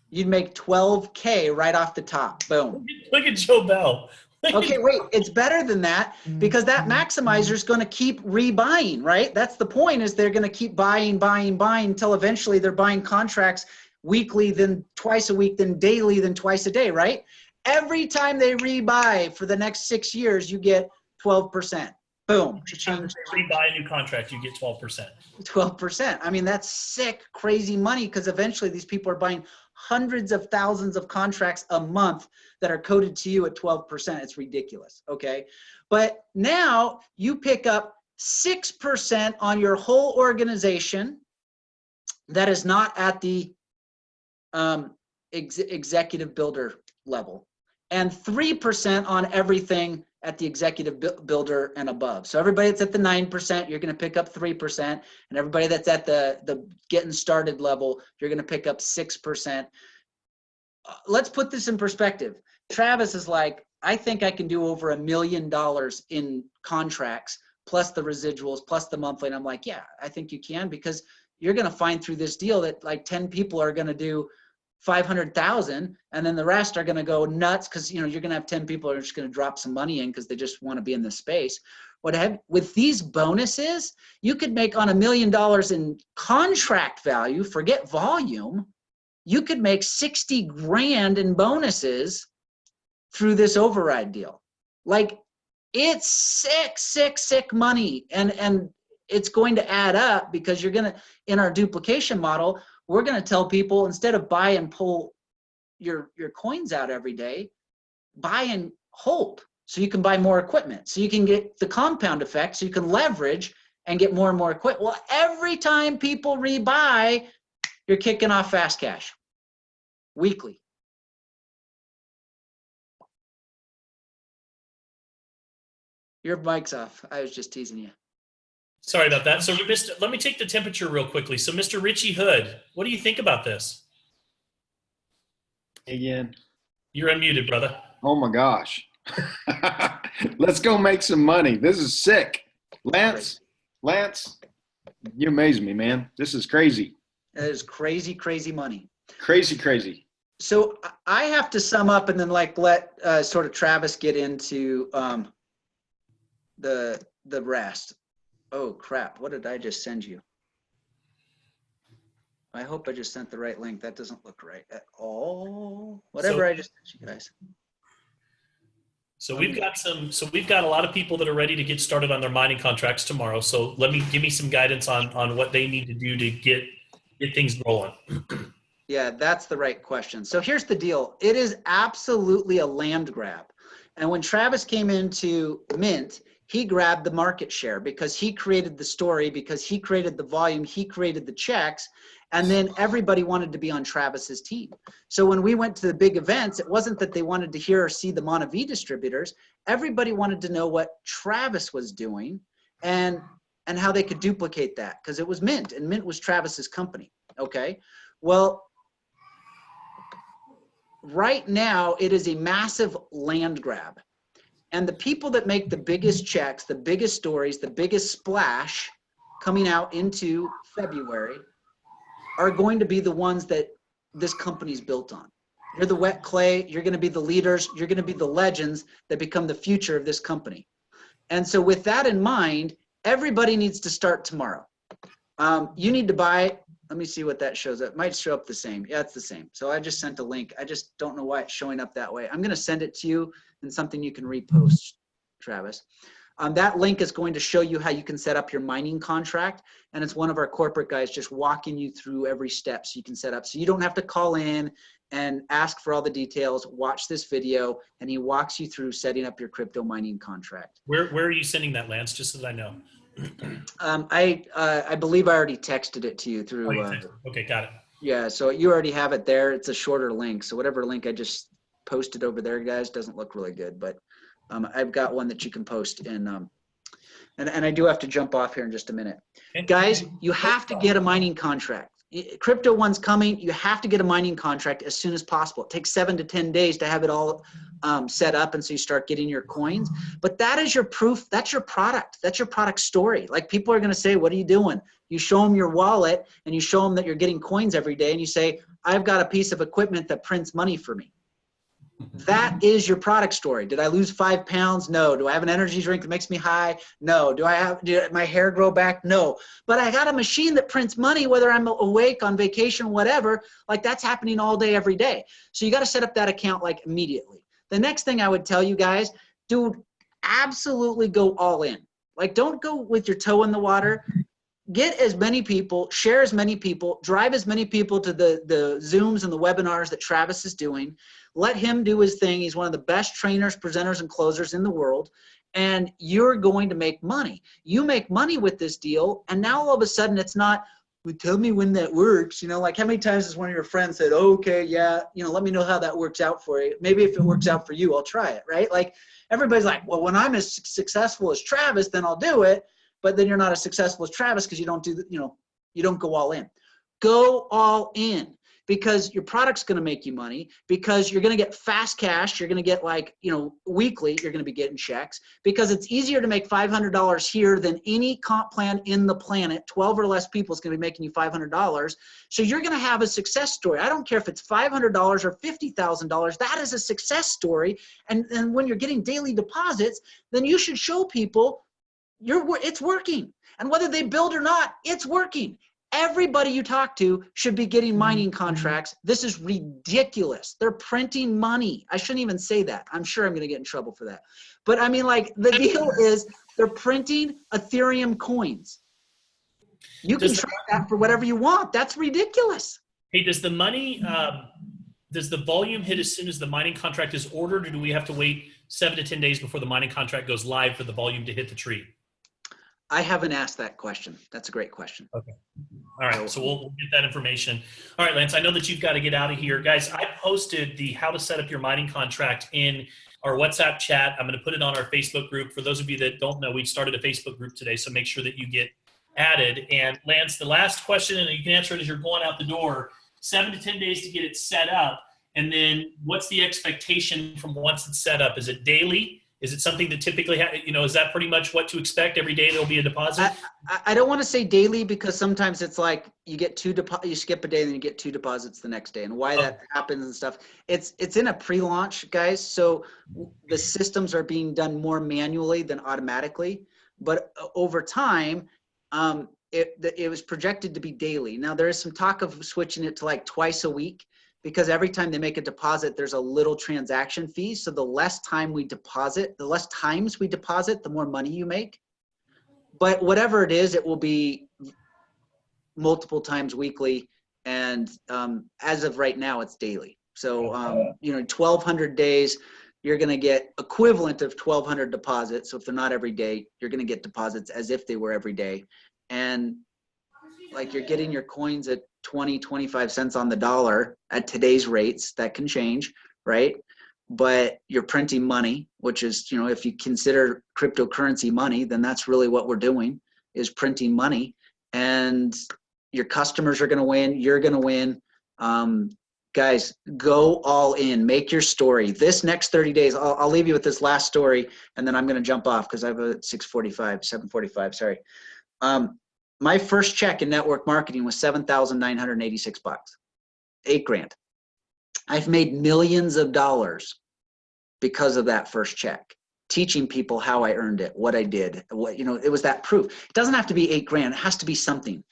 S2: You'd make 12K right off the top. Boom.
S1: Look at Joe Bell.
S2: Okay, wait, it's better than that, because that maximizer is going to keep rebuying, right? That's the point, is they're going to keep buying until eventually they're buying contracts weekly, then twice a week, then daily, then twice a day, right? Every time they rebuy for the next 6 years, you get 12%. Boom.
S1: Every time they rebuy a new contract, you get 12%.
S2: 12%. I mean, that's sick, crazy money, because eventually these people are buying hundreds of thousands of contracts a month that are coded to you at 12%. It's ridiculous, okay? But now you pick up 6% on your whole organization that is not at the executive builder level, and 3% on everything at the executive builder and above. So everybody that's at the 9%, you're going to pick up 3%, and everybody that's at the getting started level, you're going to pick up 6%. Let's put this in perspective. Travis is like, I think I can do over $1 million in contracts, plus the residuals, plus the monthly. And I'm like, yeah, I think you can, because you're going to find through this deal that like 10 people are going to do 500,000, and then the rest are going to go nuts, because you're going to have 10 people who are just going to drop some money in because they just want to be in this space. With these bonuses, you could make on $1 million in contract value, forget volume, you could make 60 grand in bonuses through this override deal. Like, it's sick money, and it's going to add up, because you're going to, in our duplication model, we're going to tell people, instead of buy and pull your coins out every day, buy and hold, so you can buy more equipment, so you can get the compound effect, so you can leverage and get more and more equipment. Well, every time people rebuy, you're kicking off fast cash weekly. Your mic's off. I was just teasing you.
S1: Sorry about that. So let me take the temperature real quickly. So Mr. Richie Hood, what do you think about this?
S3: Again.
S1: You're unmuted, brother.
S3: Oh my gosh. Let's go make some money. This is sick. Lance, you amaze me, man. This is crazy.
S2: That is crazy, crazy money.
S3: Crazy, crazy.
S2: So I have to sum up and then like let sort of Travis get into the rest. Oh crap! What did I just send you? I hope I just sent the right link. That doesn't look right at all. Whatever I just sent you guys.
S1: So we've got a lot of people that are ready to get started on their mining contracts tomorrow. So give me some guidance on what they need to do to get things rolling.
S2: Yeah, that's the right question. So here's the deal. It is absolutely a land grab. And when Travis came into Mint, he grabbed the market share because he created the story, because he created the volume, he created the checks, and then everybody wanted to be on Travis's team. So when we went to the big events, it wasn't that they wanted to hear or see the Monavie distributors. Everybody wanted to know what Travis was doing and how they could duplicate that because it was Mint, and Mint was Travis's company. Okay, well, right now it is a massive land grab. And the people that make the biggest checks, the biggest stories, the biggest splash coming out into February are going to be the ones that this company's built on. You're the wet clay, you're gonna be the leaders, you're gonna be the legends that become the future of this company. And so with that in mind, everybody needs to start tomorrow. You need to buy, let me see what that shows up. It might show up the same. Yeah, it's the same. So I just sent a link. I just don't know why it's showing up that way. I'm gonna send it to you and something you can repost, Travis. That link is going to show you how you can set up your mining contract. And it's one of our corporate guys just walking you through every step so you can set up. So you don't have to call in and ask for all the details. Watch this video and he walks you through setting up your crypto mining contract.
S1: Where are you sending that, Lance? Just so that I know.
S2: I believe I already texted it to you through.
S1: Okay, got it.
S2: Yeah, so you already have it there. It's a shorter link. So whatever link I just posted over there, guys, doesn't look really good, but I've got one that you can post in. And I do have to jump off here in just a minute. Okay. Guys, you have to get a mining contract. Crypto One's coming. You have to get a mining contract as soon as possible. It takes 7 to 10 days to have it all set up, and so you start getting your coins. But that is your proof. That's your product. That's your product story. Like people are going to say, what are you doing? You show them your wallet and you show them that you're getting coins every day, and you say, I've got a piece of equipment that prints money for me. That is your product story. Did I lose 5 pounds? No. Do I have an energy drink that makes me high? No. Did my hair grow back? No. But I got a machine that prints money, whether I'm awake, on vacation, whatever. Like that's happening all day, every day. So you got to set up that account like immediately. The next thing I would tell you guys, dude, absolutely go all in. Like don't go with your toe in the water. Get as many people, share as many people, drive as many people to the Zooms and the webinars that Travis is doing. Let him do his thing. He's one of the best trainers, presenters, and closers in the world. And you're going to make money. You make money with this deal. And now all of a sudden it's not, well, tell me when that works. You know, like how many times has one of your friends said, oh, okay, yeah, you know, let me know how that works out for you. Maybe if it works out for you, I'll try it, right? Like everybody's like, well, when I'm as successful as Travis, then I'll do it. But then you're not as successful as Travis because you don't do, you don't go all in. Go all in because your product's going to make you money, because you're going to get fast cash. You're going to get weekly, you're going to be getting checks, because it's easier to make $500 here than any comp plan in the planet. 12 or less people is going to be making you $500. So you're going to have a success story. I don't care if it's $500 or $50,000. That is a success story. And when you're getting daily deposits, then you should show people it's working. And whether they build or not, it's working. Everybody you talk to should be getting mining contracts. This is ridiculous. They're printing money. I shouldn't even say that. I'm sure I'm going to get in trouble for that. But I mean, like, the deal is they're printing Ethereum coins. You can track that for whatever you want. That's ridiculous.
S1: Hey, does the money, does the volume hit as soon as the mining contract is ordered, or do we have to wait 7 to 10 days before the mining contract goes live for the volume to hit the tree?
S2: I haven't asked that question. That's a great question.
S1: Okay. All right. So we'll get that information. All right, Lance, I know that you've got to get out of here. Guys, I posted the how to set up your mining contract in our WhatsApp chat. I'm going to put it on our Facebook group. For those of you that don't know, we started a Facebook group today, so make sure that you get added. And Lance, the last question, and you can answer it as you're going out the door, 7 to 10 days to get it set up. And then what's the expectation from once it's set up? Is it daily? Is it something that typically, is that pretty much what to expect? Every day there'll be a deposit?
S2: I don't want to say daily, because sometimes it's like you get you skip a day and then you get 2 deposits the next day, and why that happens and stuff. It's in a pre-launch, guys. So the systems are being done more manually than automatically, but over time, it was projected to be daily. Now there is some talk of switching it to like twice a week, because every time they make a deposit, there's a little transaction fee. So the less times we deposit, the more money you make. But whatever it is, it will be multiple times weekly. And as of right now, it's daily. So, 1,200 days, you're going to get equivalent of 1,200 deposits. So if they're not every day, you're going to get deposits as if they were every day. And like, you're getting your coins at 20, 25 cents on the dollar at today's rates. That can change, right? But you're printing money, which is, if you consider cryptocurrency money, then that's really what we're doing, is printing money. And your customers are going to win. You're going to win. Guys, go all in. Make your story. This next 30 days, I'll leave you with this last story, and then I'm going to jump off because I have a 7:45, sorry. My first check in network marketing was $7,986, $8,000. I've made millions of dollars because of that first check, teaching people how I earned it, what I did, it was that proof. It doesn't have to be $8,000. It has to be something.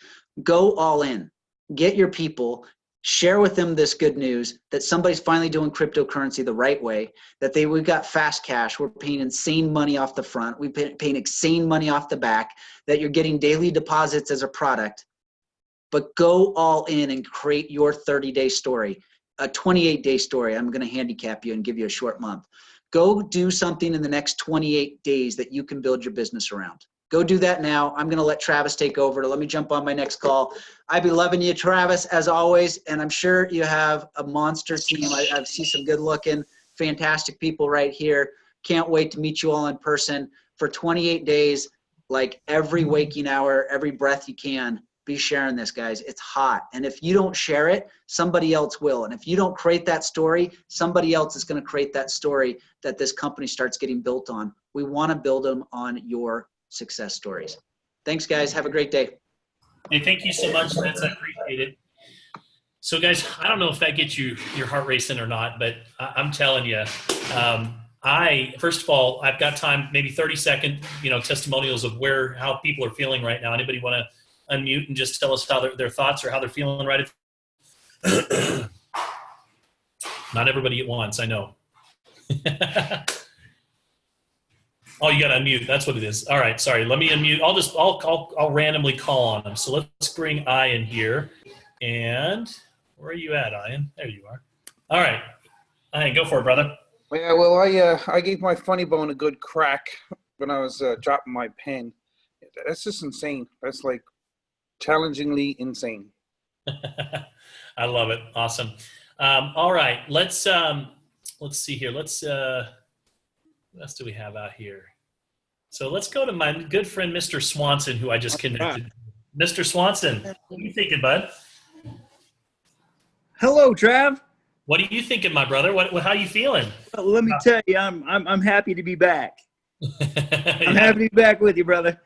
S2: Go all in, get your people, share with them this good news that somebody's finally doing cryptocurrency the right way, that we've got fast cash. We're paying insane money off the front. We're paying insane money off the back, that you're getting daily deposits as a product. But go all in and create your 30-day story, a 28-day story. I'm going to handicap you and give you a short month. Go do something in the next 28 days that you can build your business around. Go do that now. I'm going to let Travis take over. Let me jump on my next call. I've been loving you, Travis, as always, and I'm sure you have a monster team. I see some good-looking, fantastic people right here. Can't wait to meet you all in person for 28 days, like every waking hour, every breath you can. Be sharing this, guys. It's hot. And if you don't share it, somebody else will. And if you don't create that story, somebody else is going to create that story that this company starts getting built on. We want to build them on your success stories. Thanks, guys. Have a great day.
S1: Hey, thank you so much, Lance. I appreciate it. So, guys, I don't know if that gets your heart racing or not, but I'm telling you, first of all, I've got time, maybe 30-second, testimonials of how people are feeling right now. Anybody want to unmute and just tell us how their thoughts or how they're feeling right at Not everybody at once, I know. Oh, you got to unmute. That's what it is. All right, sorry. Let me unmute. I'll randomly call on them. So let's bring Ian here. And where are you at, Ian? There you are. All right, Ian, go for it, brother.
S4: Yeah, well, I gave my funny bone a good crack when I was dropping my pen. That's just insane. That's like challengingly insane.
S1: I love it. Awesome. All right, let's see here. What else do we have out here? So let's go to my good friend, Mr. Swanson, who I just connected. Mr. Swanson, what are you thinking, bud?
S5: Hello, Trav.
S1: What are you thinking, my brother? How are you feeling?
S5: Well, let me tell you, I'm happy to be back. I'm happy to be back with you, brother.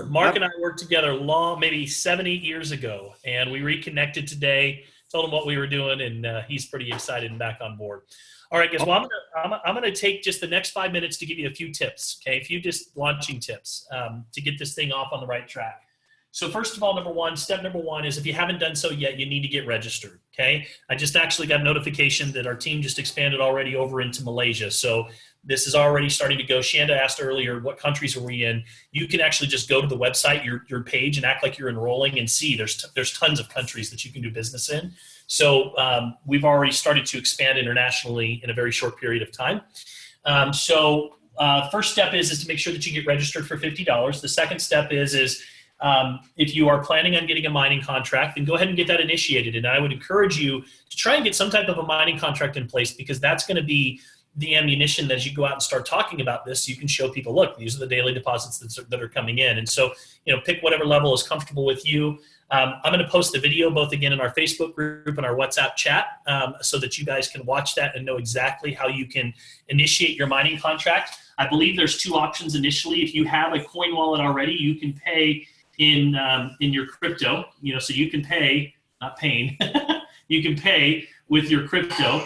S1: Mark and I worked together maybe 7-8 years ago, and we reconnected today. Told him what we were doing, and he's pretty excited and back on board. All right, guys. Well, I'm gonna take just the next 5 minutes to give you a few tips, okay? A few just launching tips to get this thing off on the right track. So first of all, step number one is if you haven't done so yet, you need to get registered, okay? I just actually got a notification that our team just expanded already over into Malaysia. So this is already starting to go. Shanda asked earlier, what countries are we in? You can actually just go to the website, your page, and act like you're enrolling and see there's tons of countries that you can do business in. So we've already started to expand internationally in a very short period of time. First step is to make sure that you get registered for $50. The second step is if you are planning on getting a mining contract, then go ahead and get that initiated. And I would encourage you to try and get some type of a mining contract in place, because that's going to be the ammunition that as you go out and start talking about this, you can show people, look, these are the daily deposits that are coming in. And so, pick whatever level is comfortable with you. I'm going to post the video both again in our Facebook group and our WhatsApp chat so that you guys can watch that and know exactly how you can initiate your mining contract. I believe there's 2 options initially. If you have a coin wallet already, you can pay in your crypto, so you can pay, not paying, you can pay with your crypto,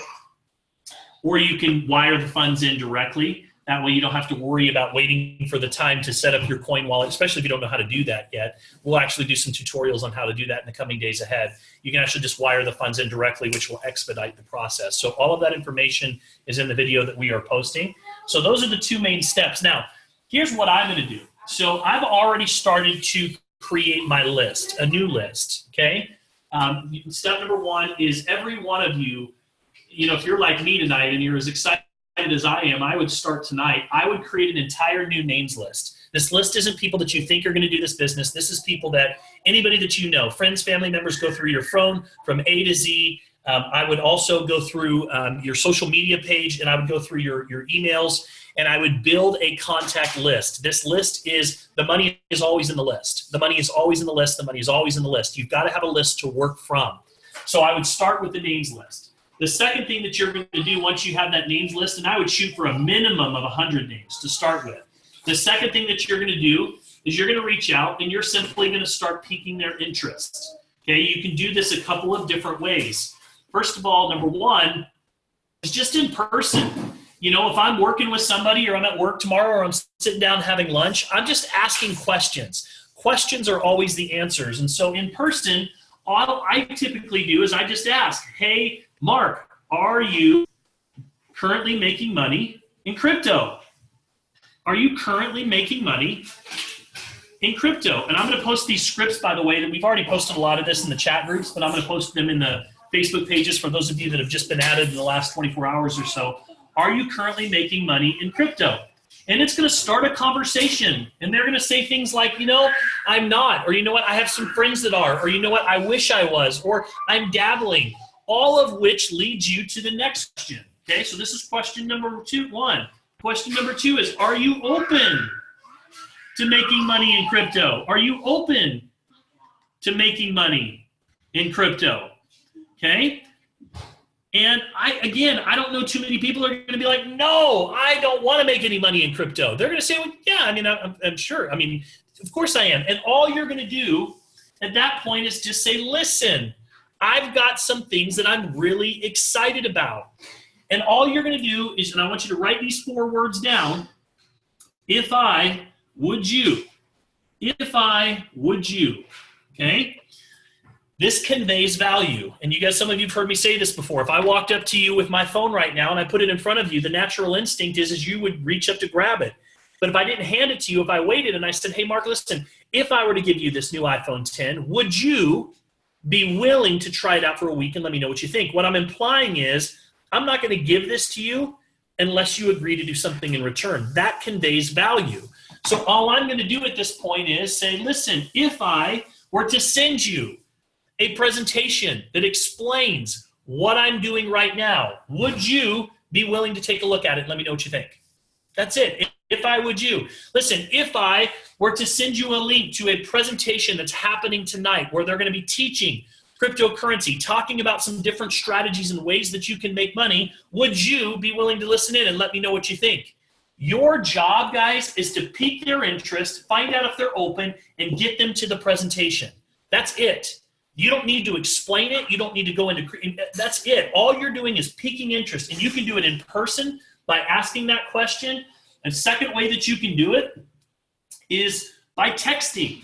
S1: or you can wire the funds in directly. That way you don't have to worry about waiting for the time to set up your coin wallet, especially if you don't know how to do that yet. We'll actually do some tutorials on how to do that in the coming days ahead. You can actually just wire the funds in directly, which will expedite the process. So all of that information is in the video that we are posting. So those are the 2 main steps. Now, here's what I'm going to do. So I've already started to create my list, a new list, okay? Step number 1 is every one of you, if you're like me tonight and you're as excited as I am, I would start tonight. I would create an entire new names list. This list isn't people that you think are going to do this business. This is people that anybody that you know, friends, family members, go through your phone from A to Z. I would also go through your social media page, and I would go through your emails, and I would build a contact list. This list is, the money is always in the list. The money is always in the list. The money is always in the list. You've got to have a list to work from. So I would start with the names list. The second thing that you're going to do once you have that names list, and I would shoot for a minimum of 100 names to start with. The second thing that you're going to do is you're going to reach out and you're simply going to start piquing their interest. Okay, you can do this a couple of different ways. First of all, number 1 is just in person. If I'm working with somebody or I'm at work tomorrow or I'm sitting down having lunch, I'm just asking questions. Questions are always the answers. And so in person, all I typically do is I just ask, hey, Mark, are you currently making money in crypto? Are you currently making money in crypto? And I'm going to post these scripts, by the way, that we've already posted a lot of this in the chat groups, but I'm going to post them in the Facebook pages for those of you that have just been added in the last 24 hours or so. Are you currently making money in crypto? And it's going to start a conversation. And they're going to say things like, I'm not. Or you know what, I have some friends that are. Or you know what, I wish I was. Or I'm dabbling. All of which leads you to the next question. Okay, so this is question number 1. Question number 2 is, are you open to making money in crypto? Are you open to making money in crypto? Okay? And I don't know too many people are going to be like, no, I don't want to make any money in crypto. They're going to say, well, yeah, I'm sure. Of course I am. And all you're going to do at that point is just say, listen, I've got some things that I'm really excited about. And all you're going to do is, and I want you to write these 4 words down. If I would you. If I would you. Okay? This conveys value. And you guys, some of you have heard me say this before. If I walked up to you with my phone right now and I put it in front of you, the natural instinct is you would reach up to grab it. But if I didn't hand it to you, if I waited and I said, hey, Mark, listen, if I were to give you this new iPhone 10, would you be willing to try it out for a week and let me know what you think? What I'm implying is I'm not going to give this to you unless you agree to do something in return. That conveys value. So all I'm going to do at this point is say, listen, if I were to send you a presentation that explains what I'm doing right now, would you be willing to take a look at it and let me know what you think? That's it. If I would you. Listen, if I were to send you a link to a presentation that's happening tonight where they're going to be teaching cryptocurrency, talking about some different strategies and ways that you can make money, would you be willing to listen in and let me know what you think? Your job, guys, is to pique their interest, find out if they're open, and get them to the presentation. That's it. You don't need to explain it. You don't need to go into, that's it. All you're doing is piquing interest, and you can do it in person by asking that question. A second way that you can do it is by texting.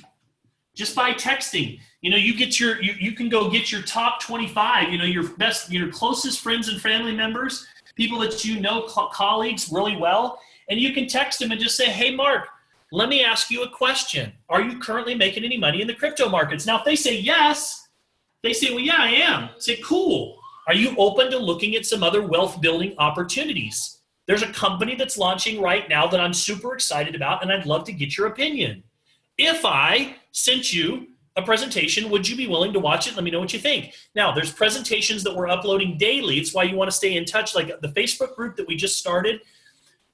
S1: Just by texting. You can go get your top 25, your best, your closest friends and family members, people that you know, colleagues really well, and you can text them and just say, hey, Mark, let me ask you a question. Are you currently making any money in the crypto markets? Now, if they say yes, they say, well, yeah, I am. Say, cool. Are you open to looking at some other wealth building opportunities? There's a company that's launching right now that I'm super excited about, and I'd love to get your opinion. If I sent you a presentation, would you be willing to watch it? Let me know what you think. Now, there's presentations that we're uploading daily. It's why you want to stay in touch. Like the Facebook group that we just started,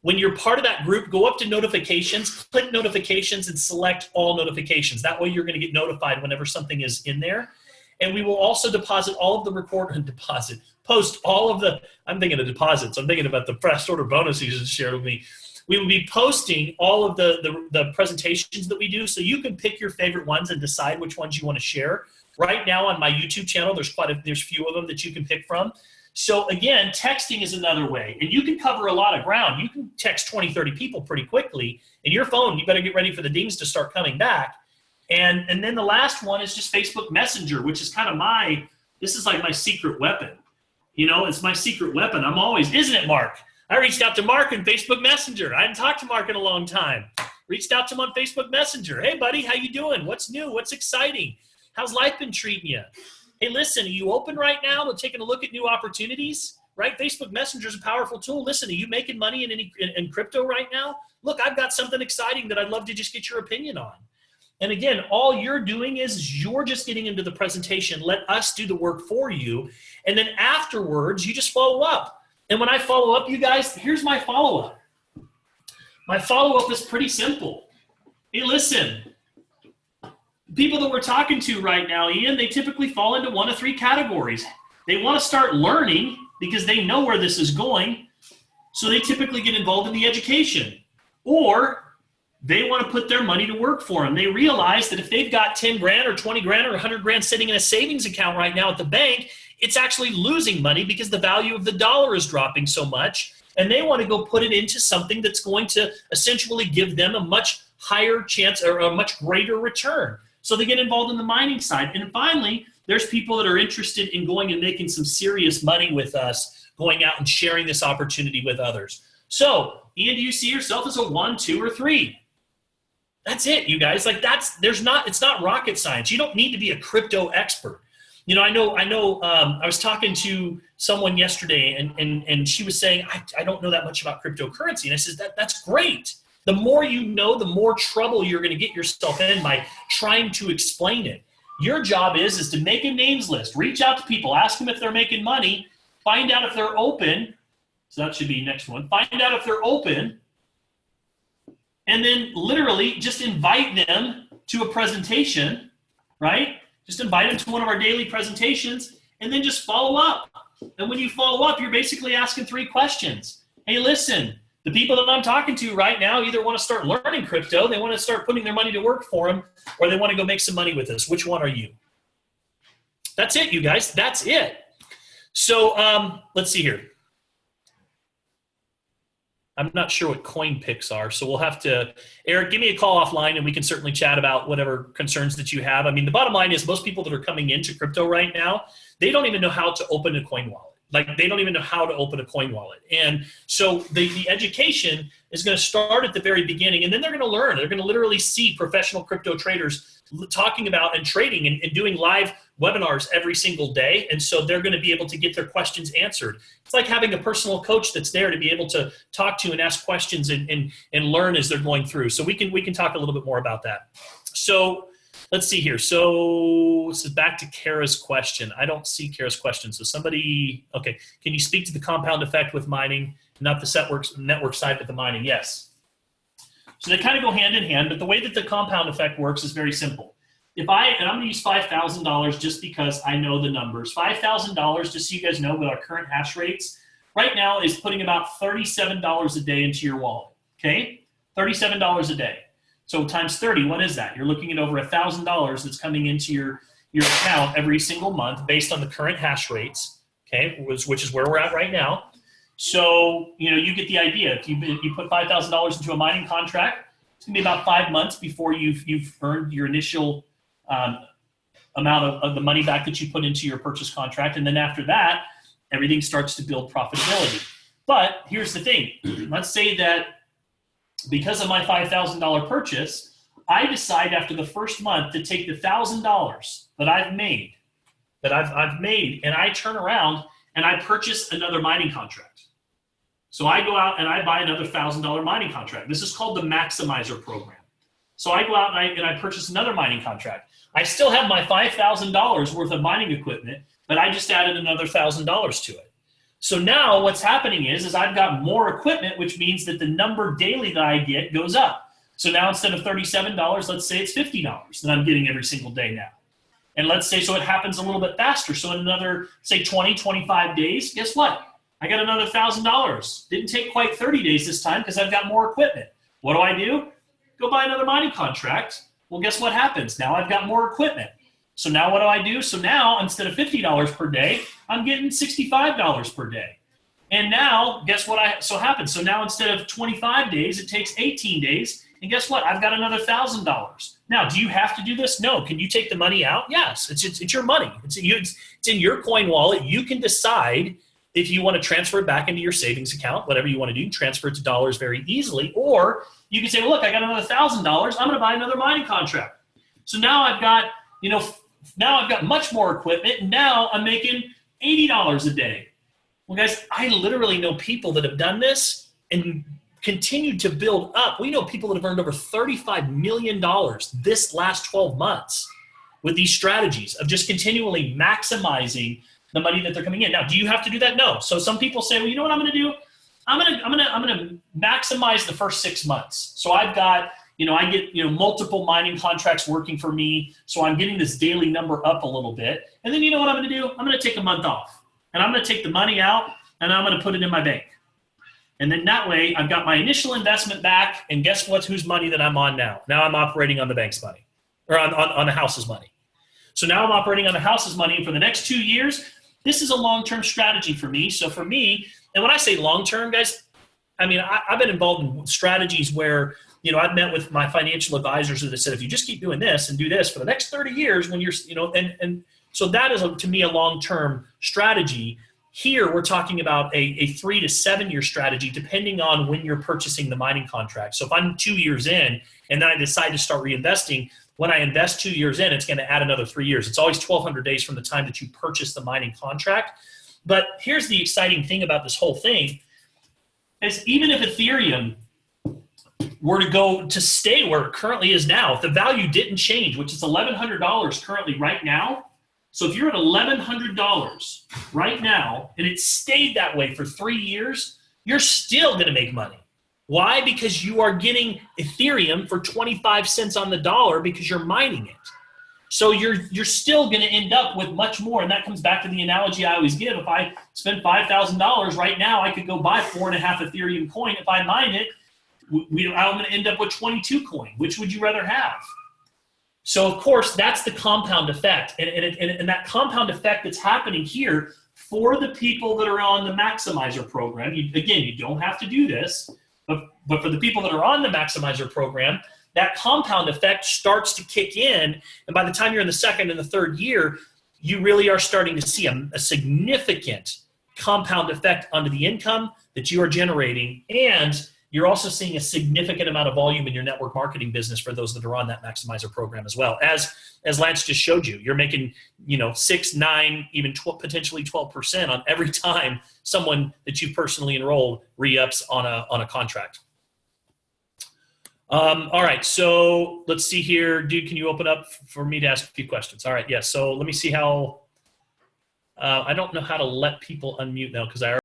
S1: when you're part of that group, go up to notifications, click notifications, and select all notifications. That way you're going to get notified whenever something is in there. And we will also deposit all of the post all of the, I'm thinking of deposits. I'm thinking about the fast order bonus you just shared with me. We will be posting all of the presentations that we do, so you can pick your favorite ones and decide which ones you want to share. Right now on my YouTube channel, there's few of them that you can pick from. So again, texting is another way, and you can cover a lot of ground. You can text 20, 30 people pretty quickly. And your phone, you better get ready for the dings to start coming back. And then the last one is just Facebook Messenger, which is kind of this is like my secret weapon. You know, it's my secret weapon. I'm always, isn't it, Mark? I reached out to Mark in Facebook Messenger. I hadn't talked to Mark in a long time. Reached out to him on Facebook Messenger. Hey, buddy, how you doing? What's new? What's exciting? How's life been treating you? Hey, listen, are you open right now to taking a look at new opportunities? Right? Facebook Messenger is a powerful tool. Listen, are you making money in crypto right now? Look, I've got something exciting that I'd love to just get your opinion on. And again, all you're doing is you're just getting into the presentation. Let us do the work for you. And then afterwards, you just follow up. And when I follow up, you guys, here's my follow-up. My follow-up is pretty simple. Hey, listen, people that we're talking to right now, Ian, they typically fall into one of three categories. They want to start learning because they know where this is going, so they typically get involved in the education. Or they want to put their money to work for them. They realize that if they've got 10 grand or 20 grand or 100 grand sitting in a savings account right now at the bank, it's actually losing money because the value of the dollar is dropping so much. And they want to go put it into something that's going to essentially give them a much higher chance or a much greater return. So they get involved in the mining side. And finally, there's people that are interested in going and making some serious money with us, going out and sharing this opportunity with others. So, Ian, do you see yourself as a 1, 2, or 3? That's it, you guys. Like it's not rocket science. You don't need to be a crypto expert. You know, I was talking to someone yesterday and she was saying, I don't know that much about cryptocurrency. And I said, that's great. The more you know, the more trouble you're going to get yourself in by trying to explain it. Your job is to make a names list, reach out to people, ask them if they're making money, find out if they're open. So that should be next one. Find out if they're open. And then literally just invite them to a presentation, right? Just invite them to one of our daily presentations and then just follow up. And when you follow up, you're basically asking 3 questions. Hey, listen, the people that I'm talking to right now either want to start learning crypto, they want to start putting their money to work for them, or they want to go make some money with us. Which one are you? That's it, you guys. That's it. So let's see here. I'm not sure what coin picks are, so we'll have to, Eric, give me a call offline and we can certainly chat about whatever concerns that you have. I mean, the bottom line is most people that are coming into crypto right now, they don't even know how to open a coin wallet. Like they don't even know how to open a coin wallet. And so the education is going to start at the very beginning, and then they're going to learn. They're going to literally see professional crypto traders talking about and trading and doing live webinars every single day. And so they're going to be able to get their questions answered. It's like having a personal coach that's there to be able to talk to and ask questions and learn as they're going through. So we can talk a little bit more about that. So let's see here. So this is back to Kara's question. I don't see Kara's question. So somebody, okay. Can you speak to the compound effect with mining, not the network side, but the mining? Yes. So they kind of go hand in hand, but the way that the compound effect works is very simple. And I'm going to use $5,000 just because I know the numbers. $5,000, just so you guys know, with our current hash rates, right now is putting about $37 a day into your wallet, okay? $37 a day. So times 30, what is that? You're looking at over $1,000 that's coming into your account every single month based on the current hash rates, okay, which is where we're at right now. So, you know, you get the idea. If you put $5,000 into a mining contract, it's going to be about 5 months before you've earned your initial amount of the money back that you put into your purchase contract. And then after that, everything starts to build profitability. But here's the thing. Let's say that because of my $5,000 purchase, I decide after the first month to take the $1,000 that I've made, and I turn around and I purchase another mining contract. So I go out and I buy another $1,000 mining contract. This is called the Maximizer program. So I go out and I purchase another mining contract. I still have my $5,000 worth of mining equipment, but I just added another $1,000 to it. So now what's happening is I've got more equipment, which means that the number daily that I get goes up. So now instead of $37, let's say it's $50 that I'm getting every single day now. And let's say, so it happens a little bit faster. So in another, say 20, 25 days, guess what? I got another $1,000. Didn't take quite 30 days this time because I've got more equipment. What do? Go buy another mining contract. Well, guess what happens? Now I've got more equipment. So now what do? So now instead of $50 per day, I'm getting $65 per day. And now guess what happens? So now instead of 25 days, it takes 18 days. And guess what? I've got another $1,000. Now, do you have to do this? No. Can you take the money out? Yes. It's your money. It's in your coin wallet. You can decide if you want to transfer it back into your savings account, whatever you want to do, transfer it to dollars very easily. Or you can say, well, look, I got another $1,000. I'm going to buy another mining contract. So now I've got, much more equipment. And now I'm making $80 a day. Well, guys, I literally know people that have done this and continued to build up. We know people that have earned over $35 million this last 12 months with these strategies of just continually maximizing the money that they're coming in. Now, do you have to do that? No. So some people say, well, you know what I'm going to do? I'm going to maximize the first 6 months. So I've got, I get, multiple mining contracts working for me. So I'm getting this daily number up a little bit. And then you know what I'm going to do? I'm going to take a month off and I'm going to take the money out and I'm going to put it in my bank. And then that way I've got my initial investment back, and guess what? Whose money that I'm on now? Now I'm operating on the bank's money, or on the house's money. So now I'm operating on the house's money, and for the next 2 years, this is a long-term strategy for me. So for me, and when I say long-term, guys, I mean, I've been involved in strategies where, I've met with my financial advisors that said, if you just keep doing this and do this for the next 30 years, when you're, and so that is, to me, a long-term strategy. Here, we're talking about a 3 to 7 year strategy, depending on when you're purchasing the mining contract. So if I'm 2 years in and then I decide to start reinvesting, when I invest 2 years in, it's going to add another 3 years. It's always 1,200 days from the time that you purchase the mining contract. But here's the exciting thing about this whole thing is even if Ethereum were to go to stay where it currently is now, if the value didn't change, which is $1,100 currently right now, so if you're at $1,100 right now and it stayed that way for 3 years, you're still going to make money. Why? Because you are getting Ethereum for 25 cents on the dollar because you're mining it. So you're still going to end up with much more. And that comes back to the analogy I always give. If I spend $5,000 right now, I could go buy 4.5 Ethereum coin. If I mine it, I'm going to end up with 22 coin. Which would you rather have? So, of course, that's the compound effect. And that compound effect that's happening here for the people that are on the Maximizer program, you don't have to do this, but for the people that are on the Maximizer program, that compound effect starts to kick in. And by the time you're in the second and the third year, you really are starting to see a significant compound effect onto the income that you are generating. And you're also seeing a significant amount of volume in your network marketing business for those that are on that Maximizer program as well. As Lance just showed you, you're making 6, 9, even potentially 12% on every time someone that you personally enrolled re-ups on a contract. All right, so let's see here. Dude, can you open up for me to ask a few questions? All right, yes. So let me see how. I don't know how to let people unmute now because I already